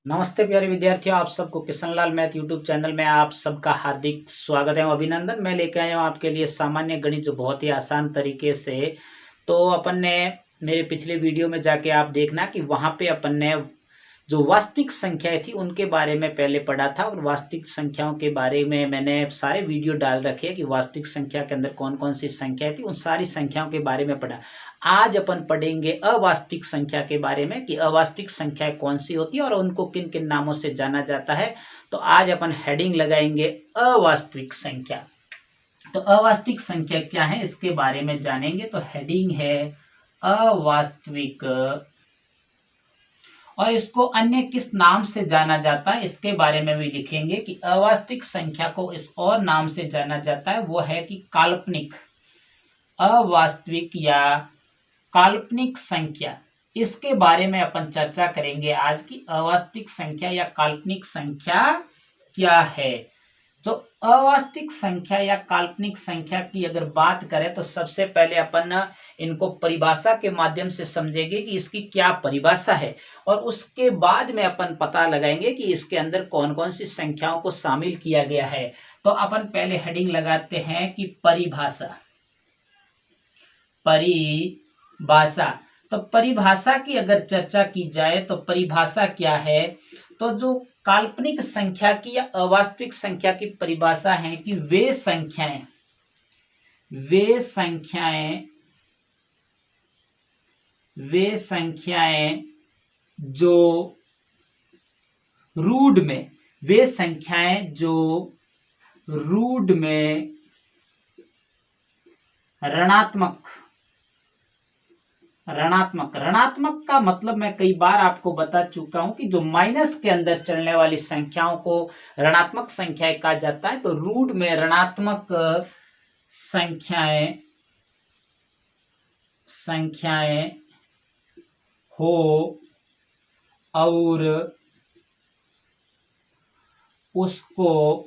नमस्ते प्यारे विद्यार्थियों, आप सबको Kishan Lal math YouTube channel में आप सबका हार्दिक स्वागत है। अभिनंदन। मैं लेके आया हूँ आपके लिए सामान्य गणित, जो बहुत ही आसान तरीके से। तो अपन ने मेरे पिछले वीडियो में जाके आप देखना कि वहाँ पे अपन ने जो वास्तविक संख्याएं थी उनके बारे में पहले पढ़ा था, और वास्तविक संख्याओं के बारे में मैंने सारे वीडियो डाल रखे हैं कि वास्तविक संख्या के अंदर कौन कौन सी संख्याएं थी, उन सारी संख्याओं के बारे में पढ़ा। आज अपन पढ़ेंगे अवास्तविक संख्या के बारे में कि अवास्तविक संख्याएं कौन सी होती है और उनको किन किन नामों से जाना जाता है। तो आज अपन हेडिंग लगाएंगे अवास्तविक संख्या। तो अवास्तविक संख्या क्या है इसके बारे में जानेंगे। तो हेडिंग है अवास्तविक, और इसको अन्य किस नाम से जाना जाता है इसके बारे में भी लिखेंगे कि अवास्तविक संख्या को इस और नाम से जाना जाता है, वो है कि काल्पनिक। अवास्तविक या काल्पनिक संख्या, इसके बारे में अपन चर्चा करेंगे आज की अवास्तविक संख्या या काल्पनिक संख्या क्या है। तो अवास्तविक संख्या या काल्पनिक संख्या की अगर बात करें तो सबसे पहले अपन इनको परिभाषा के माध्यम से समझेंगे कि इसकी क्या परिभाषा है, और उसके बाद में अपन पता लगाएंगे कि इसके अंदर कौन कौन सी संख्याओं को शामिल किया गया है। तो अपन पहले हेडिंग लगाते हैं कि परिभाषा। परिभाषा, तो परिभाषा की अगर चर्चा की जाए तो परिभाषा क्या है। तो जो काल्पनिक संख्या की या अवास्तविक संख्या की परिभाषा है कि वे संख्याएं जो रूट में, वे संख्याएं जो रूट में ऋणात्मक का मतलब मैं कई बार आपको बता चुका हूं कि जो माइनस के अंदर चलने वाली संख्याओं को ऋणात्मक संख्याएं कहा जाता है। तो रूट में ऋणात्मक संख्याएं हो और उसको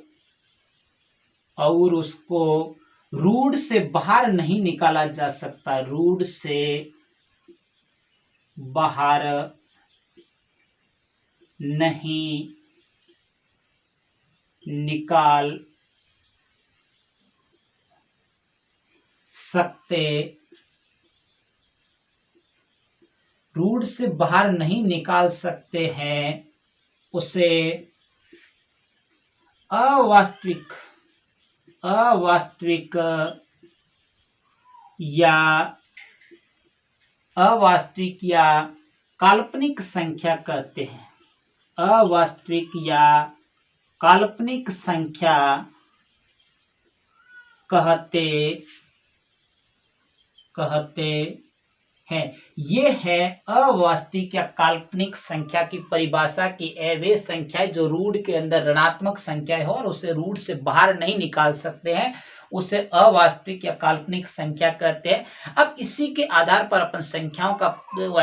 रूट से बाहर नहीं निकाला जा सकता, रूट से बाहर नहीं निकाल सकते, रूट से बाहर नहीं निकाल सकते हैं, उसे अवास्तविक या काल्पनिक संख्या कहते हैं। अवास्तविक या काल्पनिक संख्या कहते हैं। ये है अवास्तविक या काल्पनिक संख्या की परिभाषा की वे संख्याएं जो रूट के अंदर ऋणात्मक संख्या है और उसे रूट से बाहर नहीं निकाल सकते हैं, उसे अवास्तविक या काल्पनिक संख्या कहते हैं। अब इसी के आधार पर अपन संख्याओं का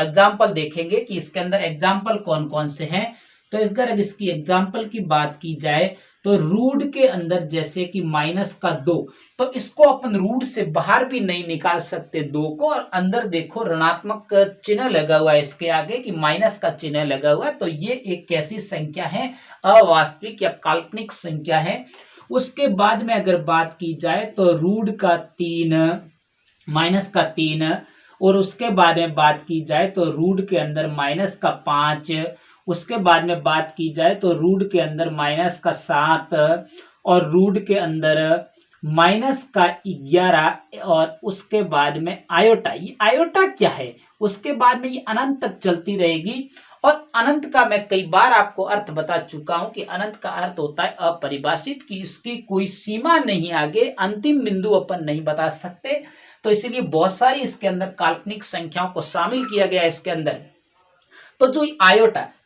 एग्जाम्पल देखेंगे कि इसके अंदर एग्जाम्पल कौन कौन से हैं। तो अगर इसकी एग्जाम्पल की बात की जाए तो रूट के अंदर जैसे कि -2, तो इसको अपन रूट से बाहर भी नहीं निकाल सकते 2 को, और अंदर देखो ऋणात्मक चिन्ह लगा हुआ है इसके आगे कि माइनस का चिन्ह लगा हुआ है। तो ये एक कैसी संख्या है, अवास्तविक या काल्पनिक संख्या है। उसके बाद में अगर बात की जाए तो रूट का 3, और उसके बाद में बात की जाए तो रूट के अंदर -5, उसके बाद में बात की जाए तो रूट के अंदर -7, और रूट के अंदर -11, और उसके बाद में आयोटा। ये आयोटा क्या है, उसके बाद में ये अनंत तक चलती रहेगी। और अनंत का मैं कई बार आपको अर्थ बता चुका हूं कि अनंत का अर्थ होता है अपरिभाषित, कि इसकी कोई सीमा नहीं, आगे अंतिम बिंदु अपन नहीं बता सकते। तो इसीलिए बहुत सारी इसके अंदर काल्पनिक संख्याओं को शामिल किया गया इसके अंदर। तो जो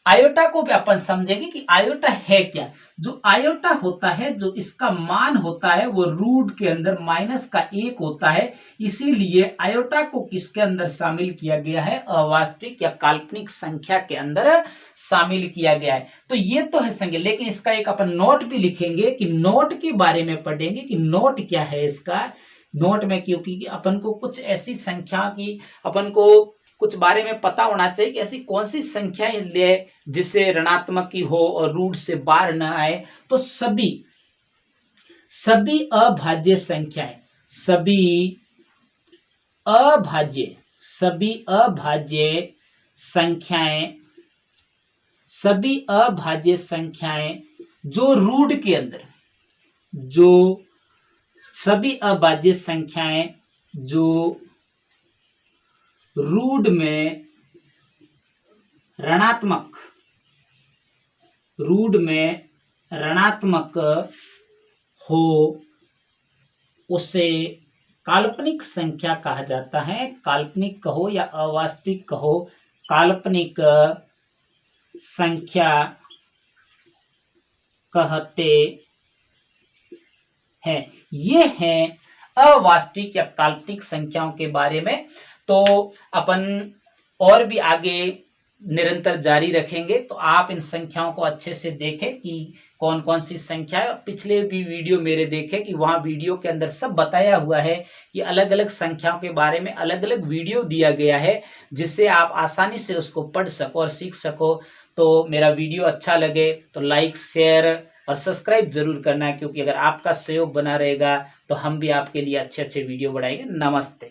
आयोटा को भी अपन समझेंगे कि आयोटा है क्या। जो आयोटा होता है, जो इसका मान होता है वो रूट के अंदर -1 होता है। इसीलिए आयोटा को किसके अंदर शामिल किया गया है, अवास्तविक या काल्पनिक संख्या के अंदर शामिल किया गया है। तो ये तो है संख्या, लेकिन इसका एक अपन नोट भी लिखेंगे कि नोट के बारे में पढ़ेंगे कि नोट क्या है इसका। नोट में क्योंकि अपन को कुछ ऐसी संख्या की अपन को कुछ बारे में पता होना चाहिए कि ऐसी कौन सी संख्याएं ले जिससे ऋणात्मक की हो और रूट से बाहर न आए। तो सभी अभाज्य संख्याएं, सभी अभाज्य संख्याएं जो रूट के अंदर, सभी अभाज्य संख्याएं जो रूट में ऋणात्मक हो उसे काल्पनिक संख्या कहा जाता है। काल्पनिक कहो या अवास्तविक कहो, काल्पनिक संख्या कहते हैं। ये है अवास्तविक या काल्पनिक संख्याओं के बारे में। तो अपन और भी आगे निरंतर जारी रखेंगे, तो आप इन संख्याओं को अच्छे से देखें कि कौन कौन सी संख्या है। पिछले भी वीडियो मेरे देखें कि वहां वीडियो के अंदर सब बताया हुआ है कि अलग अलग संख्याओं के बारे में अलग अलग वीडियो दिया गया है, जिससे आप आसानी से उसको पढ़ सको और सीख सको। तो मेरा वीडियो अच्छा लगे तो लाइक, शेयर और सब्सक्राइब जरूर करना है, क्योंकि अगर आपका सहयोग बना रहेगा तो हम भी आपके लिए अच्छे अच्छे वीडियो बनाएंगे। नमस्ते।